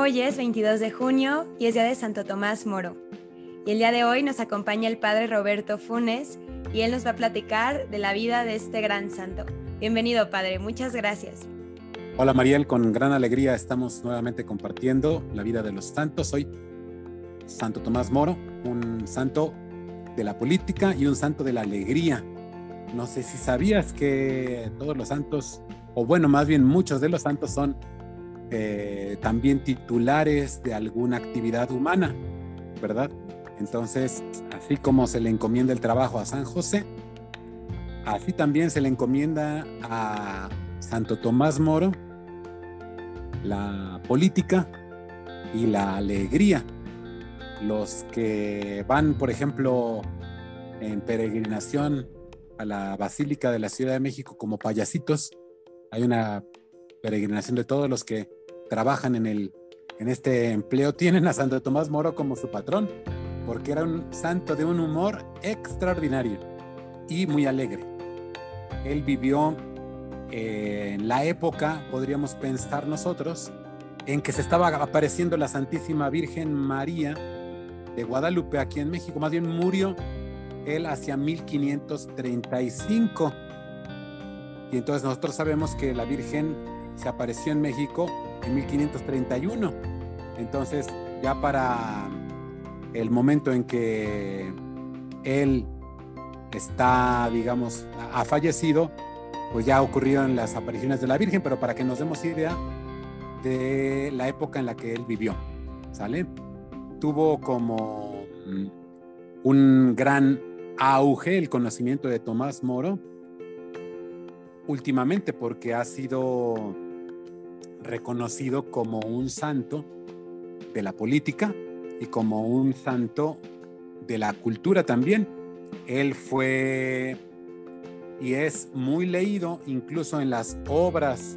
Hoy es 22 de junio y es día de Santo Tomás Moro. Y el día de hoy nos acompaña el padre Roberto Funes y él nos va a platicar de la vida de este gran santo. Bienvenido, padre, muchas gracias. Hola Mariel, con gran alegría estamos nuevamente compartiendo la vida de los santos. Hoy Santo Tomás Moro, un santo de la política y un santo de la alegría. No sé si sabías que todos los santos, o bueno, más bien muchos de los santos son también titulares de alguna actividad humana, ¿verdad? Entonces, así como se le encomienda el trabajo a San José, así también se le encomienda a Santo Tomás Moro la política y la alegría. Los que van, por ejemplo, en peregrinación a la Basílica de la Ciudad de México como payasitos, hay una peregrinación de todos los que trabajan en este empleo, tienen a Santo Tomás Moro como su patrón, porque era un santo de un humor extraordinario y muy alegre. Él vivió en la época, podríamos pensar nosotros, en que se estaba apareciendo la Santísima Virgen María de Guadalupe aquí en México. Más bien murió él hacia 1535. Y entonces nosotros sabemos que la Virgen se apareció en México en 1531. Entonces, ya para el momento en que él está, digamos, ha fallecido, pues ya ocurrieron las apariciones de la Virgen, pero para que nos demos idea de la época en la que él vivió, ¿sale? Tuvo como un gran auge el conocimiento de Tomás Moro últimamente, porque ha sido reconocido como un santo de la política y como un santo de la cultura también. Él fue y es muy leído incluso en las obras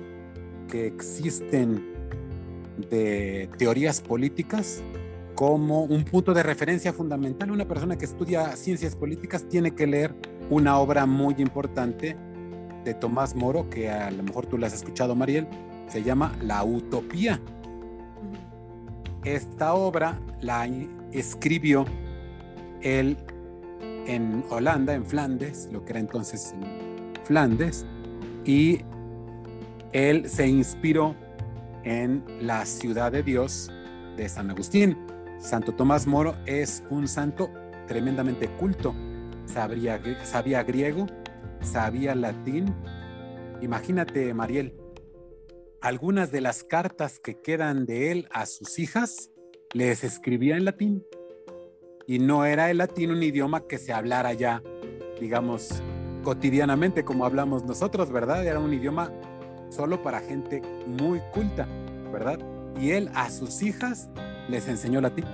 que existen de teorías políticas como un punto de referencia fundamental. Una persona que estudia ciencias políticas tiene que leer una obra muy importante de Tomás Moro, que a lo mejor tú la has escuchado, Mariel, se llama La Utopía. Esta obra la escribió él en Holanda, en Flandes, lo que era entonces Flandes, y él se inspiró en la ciudad de Dios de San Agustín. Santo Tomás Moro es un santo tremendamente culto. Sabía griego, sabía latín. Imagínate, Mariel, algunas de las cartas que quedan de él a sus hijas les escribía en latín. Y no era el latín un idioma que se hablara ya, digamos, cotidianamente como hablamos nosotros, ¿verdad? Era un idioma solo para gente muy culta, ¿verdad? Y él a sus hijas les enseñó latín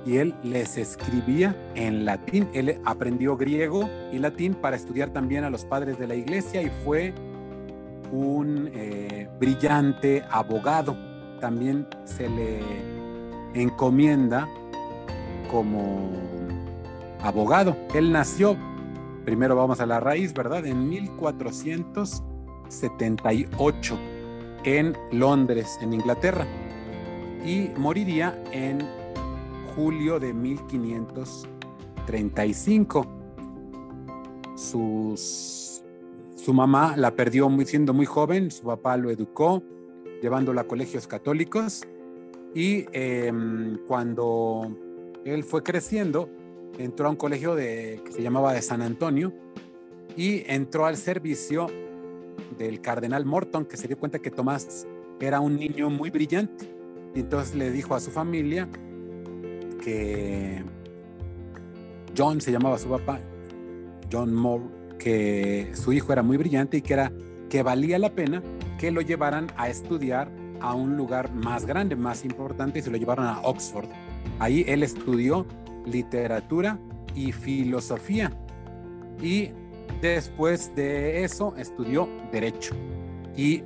y él les escribía en latín. Él aprendió griego y latín para estudiar también a los padres de la iglesia y fue un brillante abogado. También se le encomienda como abogado. Él nació, primero vamos a la raíz, ¿verdad? En 1478 en Londres, en Inglaterra, y moriría en julio de 1535. Su mamá la perdió siendo muy joven. Su papá lo educó llevándolo a colegios católicos y cuando él fue creciendo entró a un colegio que se llamaba de San Antonio y entró al servicio del cardenal Morton, que se dio cuenta que Tomás era un niño muy brillante y entonces le dijo a su familia que John, se llamaba su papá, John More, que su hijo era muy brillante y que valía la pena que lo llevaran a estudiar a un lugar más grande, más importante, y se lo llevaron a Oxford. Ahí él estudió literatura y filosofía y después de eso estudió derecho. Y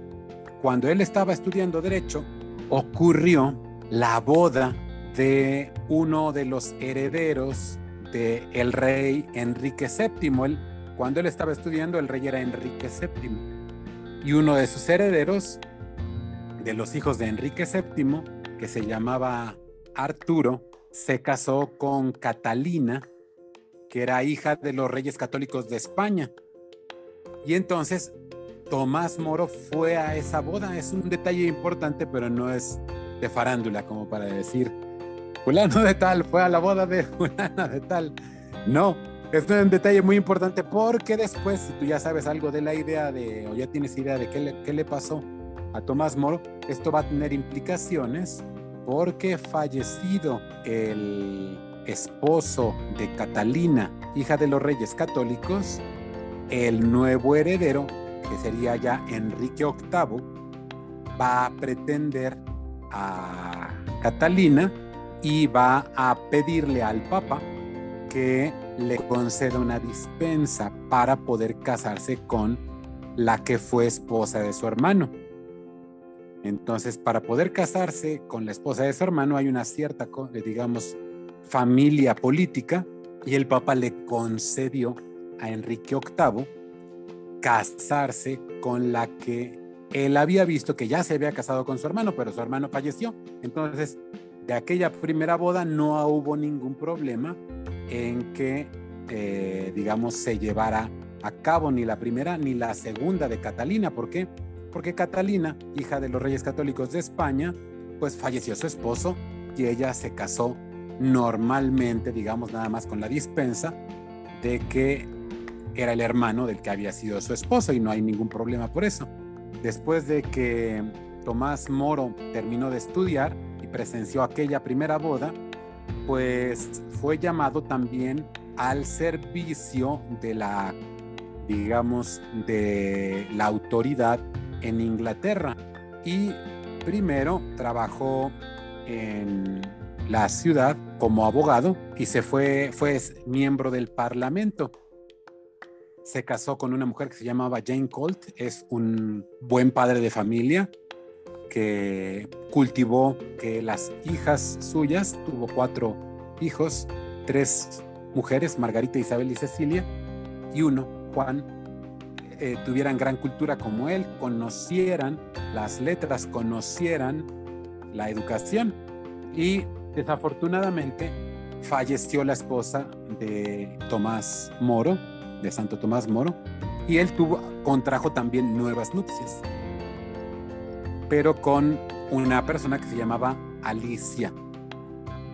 cuando él estaba estudiando derecho ocurrió la boda de uno de los herederos del rey Enrique VII. Cuando él estaba estudiando, el rey era Enrique VII y uno de sus herederos, de los hijos de Enrique VII, que se llamaba Arturo, se casó con Catalina, que era hija de los reyes católicos de España. Y entonces Tomás Moro fue a esa boda. Es un detalle importante, pero no es de farándula, como para decir, fulano de tal fue a la boda de fulana de tal. No, es un detalle muy importante, porque después, si tú ya sabes algo de la idea de, o ya tienes idea de qué le pasó a Tomás Moro, esto va a tener implicaciones, porque fallecido el esposo de Catalina, hija de los reyes católicos, el nuevo heredero, que sería ya Enrique VIII, va a pretender a Catalina y va a pedirle al Papa que le conceda una dispensa para poder casarse con la que fue esposa de su hermano. Entonces, para poder casarse con la esposa de su hermano hay una cierta, digamos, familia política, y el Papa le concedió a Enrique VIII casarse con la que él había visto que ya se había casado con su hermano, pero su hermano falleció. Entonces, de aquella primera boda no hubo ningún problema en que, digamos, se llevara a cabo ni la primera ni la segunda de Catalina. ¿Por qué? Porque Catalina, hija de los reyes católicos de España, pues falleció su esposo y ella se casó normalmente, digamos, nada más con la dispensa de que era el hermano del que había sido su esposo, y no hay ningún problema por eso. Después de que Tomás Moro terminó de estudiar y presenció aquella primera boda, pues fue llamado también al servicio de la, digamos, de la autoridad en Inglaterra, y primero trabajó en la ciudad como abogado y fue miembro del Parlamento. Se casó con una mujer que se llamaba Jane Colt. Es un buen padre de familia que cultivó que las hijas suyas, tuvo 4 hijos, 3 mujeres, Margarita, Isabel y Cecilia, y uno, Juan, tuvieran gran cultura como él, conocieran las letras, conocieran la educación. Y desafortunadamente falleció la esposa de Tomás Moro, de Santo Tomás Moro, y él contrajo también nuevas nupcias, pero con una persona que se llamaba Alicia.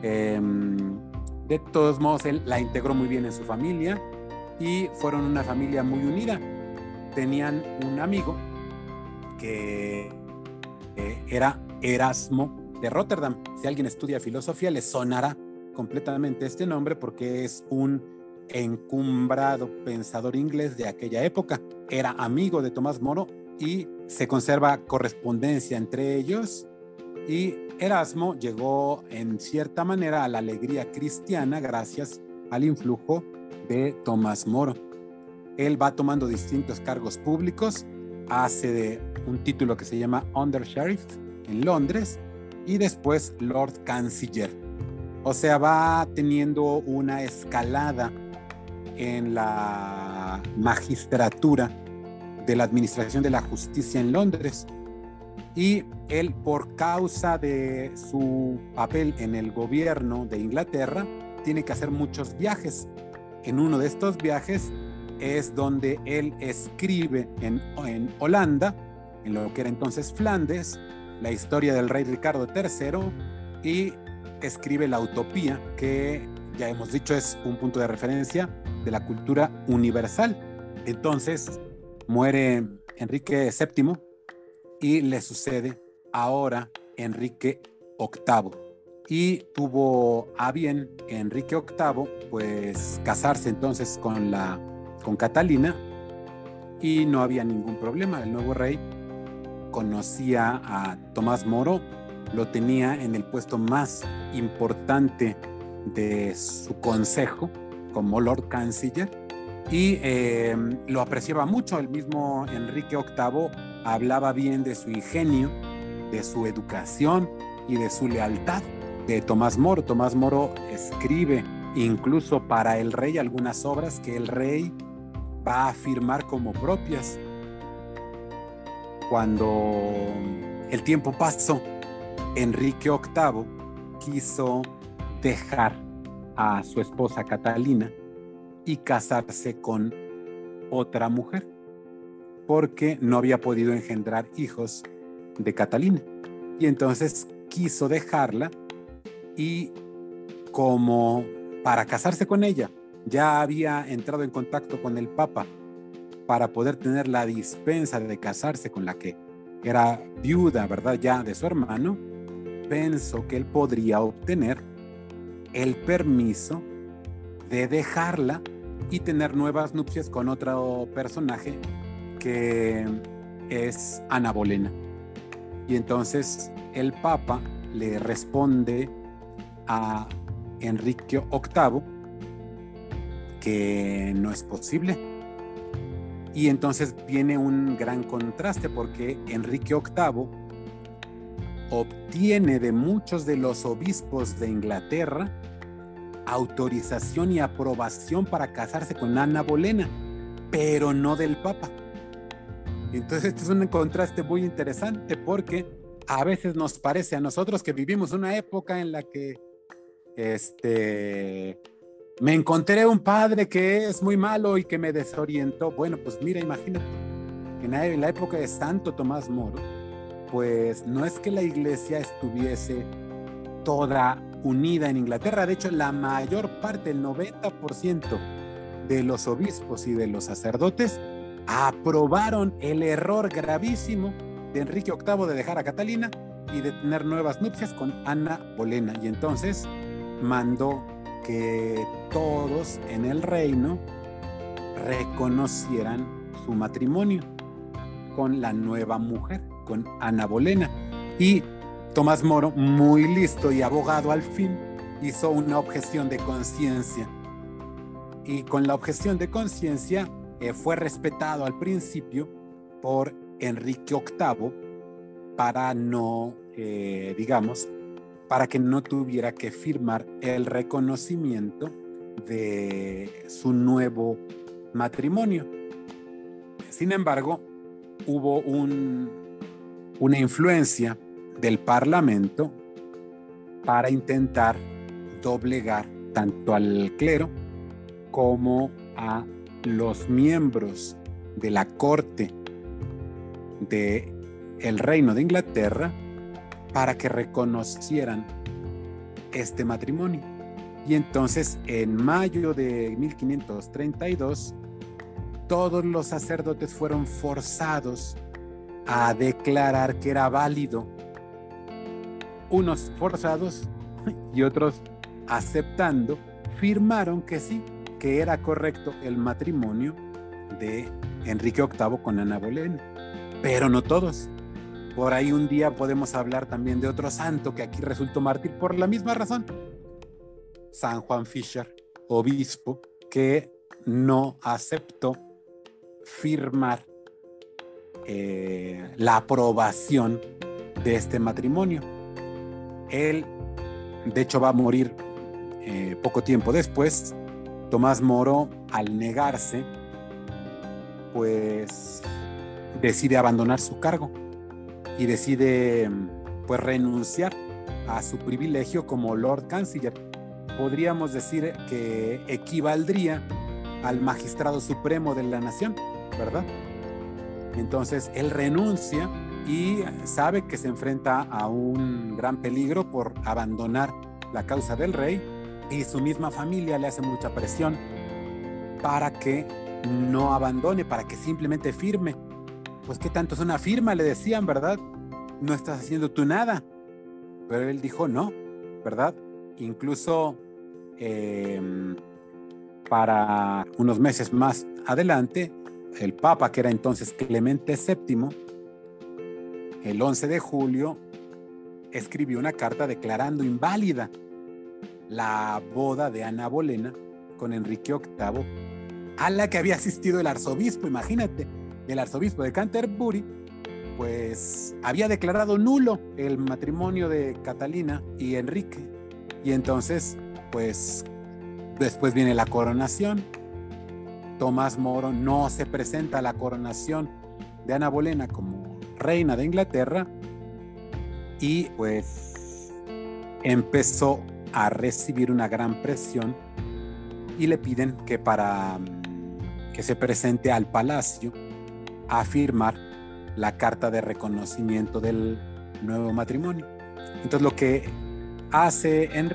De todos modos, él la integró muy bien en su familia y fueron una familia muy unida. Tenían un amigo que era Erasmo de Rotterdam. Si alguien estudia filosofía, le sonará completamente este nombre, porque es un encumbrado pensador inglés de aquella época. Era amigo de Tomás Moro y se conserva correspondencia entre ellos, y Erasmo llegó en cierta manera a la alegría cristiana gracias al influjo de Tomás Moro. Él va tomando distintos cargos públicos, hace de un título que se llama Under Sheriff en Londres y después Lord Canciller. O sea, va teniendo una escalada en la magistratura de la administración de la justicia en Londres. Y él, por causa de su papel en el gobierno de Inglaterra, tiene que hacer muchos viajes. En uno de estos viajes es donde él escribe en Holanda, en lo que era entonces Flandes, la historia del rey Ricardo III, y escribe la Utopía, que ya hemos dicho es un punto de referencia de la cultura universal. Entonces muere Enrique VII y le sucede ahora Enrique VIII. Y tuvo a bien Enrique VIII pues casarse entonces con Catalina, y no había ningún problema. El nuevo rey conocía a Tomás Moro, lo tenía en el puesto más importante de su consejo como Lord Canciller, y lo apreciaba mucho. El mismo Enrique VIII hablaba bien de su ingenio, de su educación y de su lealtad de Tomás Moro. Tomás Moro escribe incluso para el rey algunas obras que el rey va a firmar como propias. Cuando el tiempo pasó Enrique VIII quiso dejar a su esposa Catalina y casarse con otra mujer, porque no había podido engendrar hijos de Catalina. Y entonces quiso dejarla, y como para casarse con ella ya había entrado en contacto con el Papa para poder tener la dispensa de casarse con la que era viuda, ¿verdad?, ya de su hermano, pensó que él podría obtener el permiso de dejarla y tener nuevas nupcias con otro personaje que es Ana Bolena. Y entonces el Papa le responde a Enrique VIII que no es posible. Y entonces viene un gran contraste, porque Enrique VIII obtiene de muchos de los obispos de Inglaterra autorización y aprobación para casarse con Ana Bolena, pero no del Papa. Entonces este es un contraste muy interesante, porque a veces nos parece a nosotros que vivimos una época en la que me encontré un padre que es muy malo y que me desorientó. Bueno, pues mira, imagínate, en la época de Santo Tomás Moro, pues no es que la iglesia estuviese toda unida en Inglaterra. De hecho, la mayor parte, el 90% de los obispos y de los sacerdotes aprobaron el error gravísimo de Enrique VIII de dejar a Catalina y de tener nuevas nupcias con Ana Bolena. Y entonces mandó que todos en el reino reconocieran su matrimonio con la nueva mujer, con Ana Bolena. Y Tomás Moro, muy listo y abogado al fin, hizo una objeción de conciencia. Y con la objeción de conciencia fue respetado al principio por Enrique VIII para no, para que no tuviera que firmar el reconocimiento de su nuevo matrimonio. Sin embargo, hubo una influencia del Parlamento para intentar doblegar tanto al clero como a los miembros de la corte del Reino de Inglaterra para que reconocieran este matrimonio. Y entonces, en mayo de 1532, todos los sacerdotes fueron forzados a declarar que era válido. Unos forzados y otros aceptando, firmaron que sí, que era correcto el matrimonio de Enrique VIII con Ana Bolena, pero no todos. Por ahí un día podemos hablar también de otro santo que aquí resultó mártir por la misma razón, San Juan Fisher, obispo, que no aceptó firmar la aprobación de este matrimonio. Él, de hecho, va a morir poco tiempo después. Tomás Moro, al negarse, pues decide abandonar su cargo y decide pues renunciar a su privilegio como Lord Canciller. Podríamos decir que equivaldría al magistrado supremo de la nación, ¿verdad? Entonces él renuncia y sabe que se enfrenta a un gran peligro por abandonar la causa del rey, y su misma familia le hace mucha presión para que no abandone, para que simplemente firme. Pues qué tanto es una firma, le decían, ¿verdad? No estás haciendo tú nada. Pero él dijo no, ¿verdad? Incluso para unos meses más adelante, el Papa, que era entonces Clemente VII, el 11 de julio, escribió una carta declarando inválida la boda de Ana Bolena con Enrique VIII, a la que había asistido el arzobispo. Imagínate, el arzobispo de Canterbury, pues había declarado nulo el matrimonio de Catalina y Enrique. Y entonces, pues después viene la coronación. Tomás Moro no se presenta a la coronación de Ana Bolena como reina de Inglaterra, y pues empezó a recibir una gran presión y le piden que que se presente al palacio a firmar la carta de reconocimiento del nuevo matrimonio. Entonces lo que hace el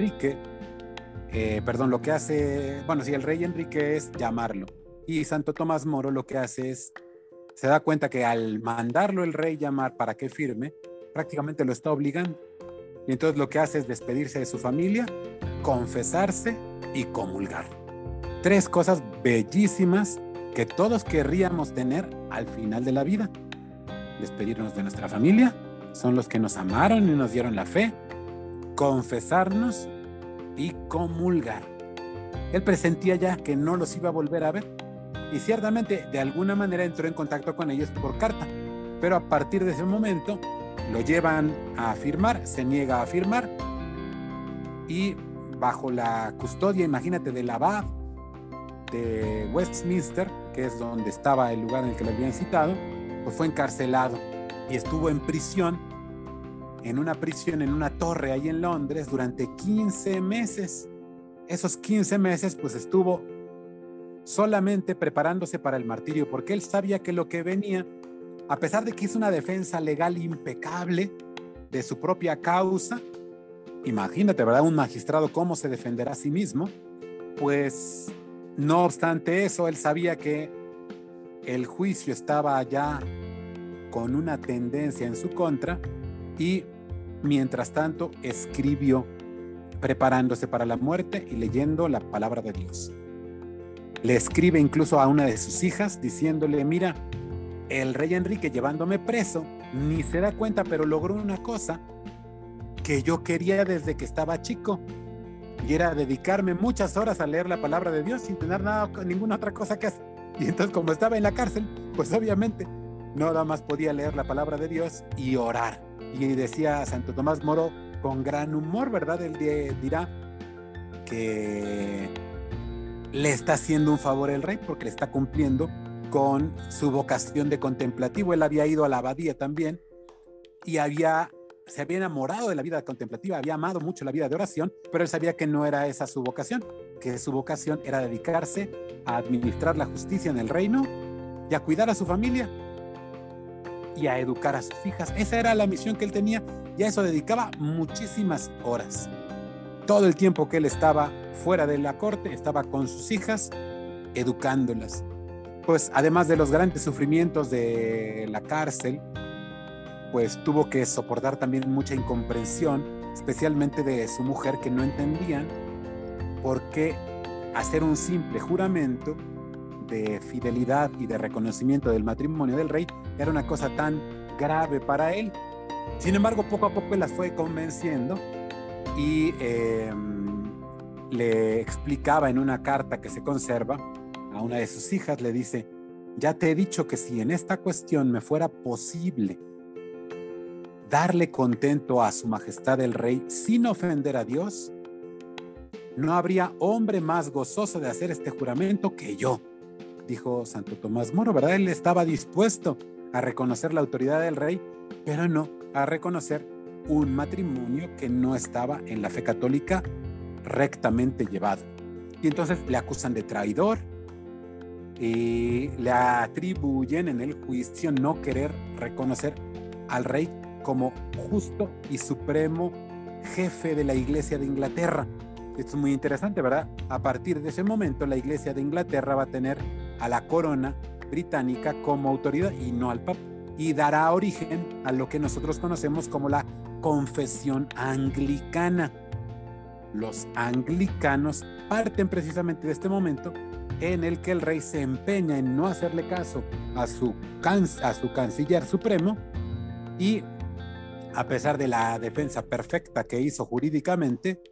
rey Enrique es llamarlo, y Santo Tomás Moro lo que hace es, se da cuenta que al mandarlo el rey llamar para que firme, prácticamente lo está obligando. Y entonces lo que hace es despedirse de su familia, confesarse y comulgar. 3 cosas bellísimas que todos querríamos tener al final de la vida. Despedirnos de nuestra familia, son los que nos amaron y nos dieron la fe, confesarnos y comulgar. Él presentía ya que no los iba a volver a ver, y ciertamente de alguna manera entró en contacto con ellos por carta, pero a partir de ese momento lo llevan a firmar, se niega a firmar, y bajo la custodia, imagínate, del abad de Westminster, que es donde estaba el lugar en el que lo habían citado, pues fue encarcelado y estuvo en prisión, en una torre ahí en Londres durante 15 meses. Esos 15 meses pues estuvo solamente preparándose para el martirio, porque él sabía que lo que venía, a pesar de que hizo una defensa legal impecable de su propia causa, imagínate, ¿verdad? Un magistrado, ¿cómo se defenderá a sí mismo? Pues no obstante eso, él sabía que el juicio estaba ya con una tendencia en su contra, y mientras tanto escribió preparándose para la muerte y leyendo la palabra de Dios. Le escribe incluso a una de sus hijas diciéndole: mira, el rey Enrique llevándome preso ni se da cuenta, pero logró una cosa que yo quería desde que estaba chico, y era dedicarme muchas horas a leer la palabra de Dios sin tener ninguna otra cosa que hacer. Y entonces, como estaba en la cárcel, pues obviamente nada más podía leer la palabra de Dios y orar. Y decía Santo Tomás Moro con gran humor, ¿verdad? Él dirá que le está haciendo un favor el rey porque le está cumpliendo con su vocación de contemplativo. Él había ido a la abadía también y se había enamorado de la vida contemplativa, había amado mucho la vida de oración, pero él sabía que no era esa su vocación, que su vocación era dedicarse a administrar la justicia en el reino y a cuidar a su familia y a educar a sus hijas. Esa era la misión que él tenía, y a eso dedicaba muchísimas horas. Todo el tiempo que él estaba fuera de la corte, estaba con sus hijas, educándolas. Pues además de los grandes sufrimientos de la cárcel, pues tuvo que soportar también mucha incomprensión, especialmente de su mujer, que no entendían por qué hacer un simple juramento de fidelidad y de reconocimiento del matrimonio del rey era una cosa tan grave para él. Sin embargo, poco a poco él las fue convenciendo y le explicaba en una carta que se conserva a una de sus hijas, le dice: ya te he dicho que si en esta cuestión me fuera posible darle contento a su majestad el rey sin ofender a Dios, no habría hombre más gozoso de hacer este juramento que yo, dijo Santo Tomás Moro, ¿verdad? Él estaba dispuesto a reconocer la autoridad del rey, pero no a reconocer un matrimonio que no estaba en la fe católica rectamente llevado. Y entonces le acusan de traidor y le atribuyen en el juicio no querer reconocer al rey como justo y supremo jefe de la Iglesia de Inglaterra. Esto es muy interesante, ¿verdad? A partir de ese momento, la Iglesia de Inglaterra va a tener a la corona británica como autoridad y no al Papa, y dará origen a lo que nosotros conocemos como la confesión anglicana. Los anglicanos parten precisamente de este momento en el que el rey se empeña en no hacerle caso a su canciller supremo, y a pesar de la defensa perfecta que hizo jurídicamente,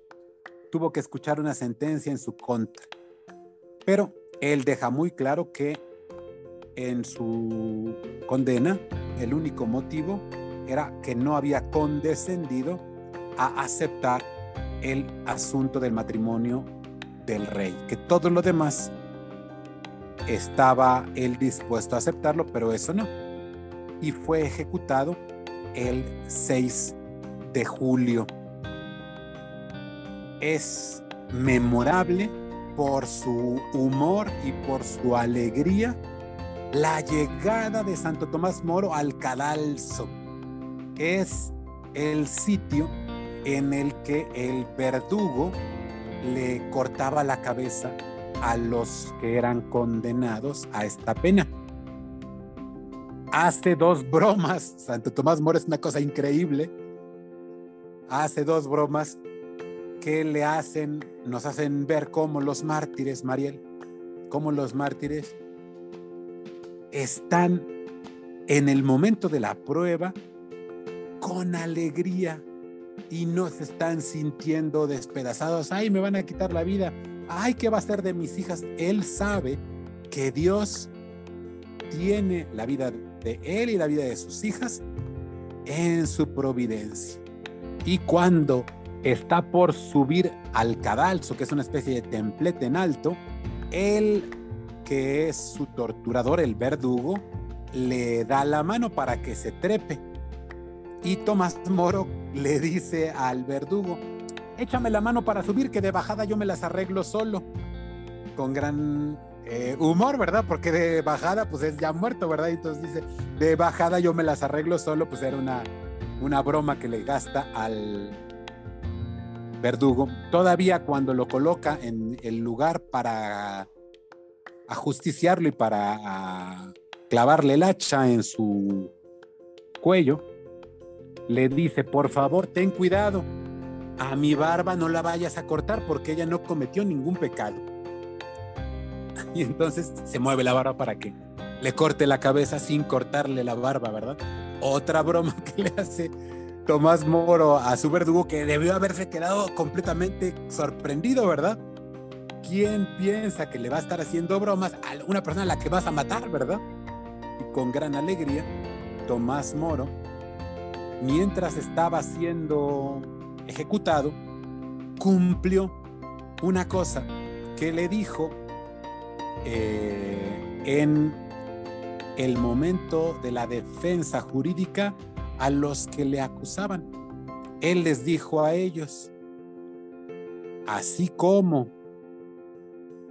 tuvo que escuchar una sentencia en su contra. Pero él deja muy claro que en su condena el único motivo era que no había condescendido a aceptar el asunto del matrimonio del rey, que todo lo demás estaba él dispuesto a aceptarlo, pero eso no. Y fue ejecutado el 6 de julio. Es memorable por su humor y por su alegría la llegada de Santo Tomás Moro al cadalso. Es el sitio en el que el verdugo le cortaba la cabeza a los que eran condenados a esta pena. Hace 2 bromas, Santo Tomás Moro es una cosa increíble, hace 2 bromas que nos hacen ver cómo los mártires, Mariel, cómo los mártires están en el momento de la prueba con alegría y no se están sintiendo despedazados. Ay, me van a quitar la vida. Ay, ¿qué va a ser de mis hijas? Él sabe que Dios tiene la vida de él y la vida de sus hijas en su providencia. Y cuando está por subir al cadalso, que es una especie de templete en alto, él, que es su torturador, el verdugo, le da la mano para que se trepe. Y Tomás Moro le dice al verdugo: échame la mano para subir, que de bajada yo me las arreglo solo. Con gran humor, ¿verdad? Porque de bajada pues es ya muerto, ¿verdad? Y entonces dice, de bajada yo me las arreglo solo, pues era una broma que le gasta al verdugo. Todavía cuando lo coloca en el lugar para ajusticiarlo y para clavarle el hacha en su cuello, le dice: por favor, ten cuidado, a mi barba no la vayas a cortar porque ella no cometió ningún pecado. Y entonces se mueve la barba para que le corte la cabeza sin cortarle la barba, ¿verdad? Otra broma que le hace Tomás Moro a su verdugo, que debió haberse quedado completamente sorprendido, ¿verdad? ¿Quién piensa que le va a estar haciendo bromas a una persona a la que vas a matar, ¿verdad? Y con gran alegría, Tomás Moro, mientras estaba siendo ejecutado, cumplió una cosa que le dijo en el momento de la defensa jurídica a los que le acusaban. Él les dijo a ellos: así como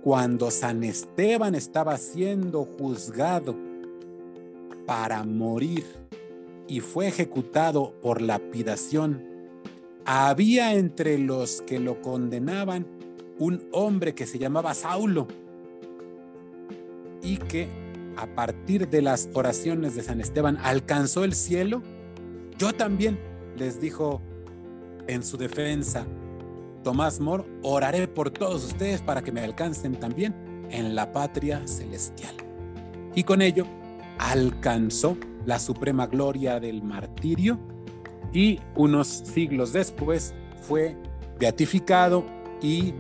cuando San Esteban estaba siendo juzgado para morir y fue ejecutado por lapidación, había entre los que lo condenaban un hombre que se llamaba Saulo, y que a partir de las oraciones de San Esteban alcanzó el cielo. Yo también, les dijo en su defensa Tomás Moro, oraré por todos ustedes para que me alcancen también en la patria celestial. Y con ello alcanzó la suprema gloria del martirio, y unos siglos después fue beatificado y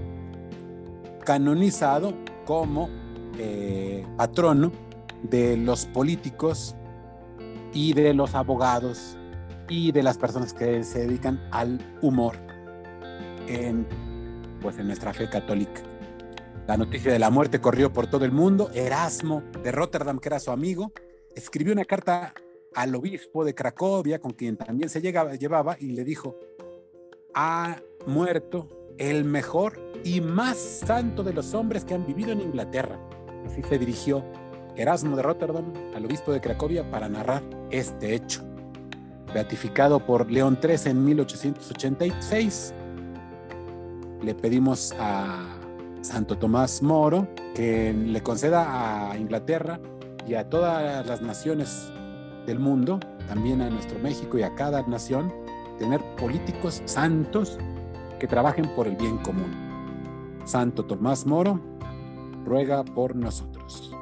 canonizado como patrono de los políticos y de los abogados y de las personas que se dedican al humor en nuestra fe católica. La noticia de la muerte corrió por todo el mundo. Erasmo de Rotterdam, que era su amigo, escribió una carta al obispo de Cracovia, con quien también se llevaba, y le dijo: ha muerto el mejor y más santo de los hombres que han vivido en Inglaterra. Así se dirigió Erasmo de Rotterdam al obispo de Cracovia para narrar este hecho. Beatificado por León XIII en 1886, le pedimos a Santo Tomás Moro que le conceda a Inglaterra y a todas las naciones del mundo, también a nuestro México y a cada nación, tener políticos santos que trabajen por el bien común. Santo Tomás Moro ruega por nosotros.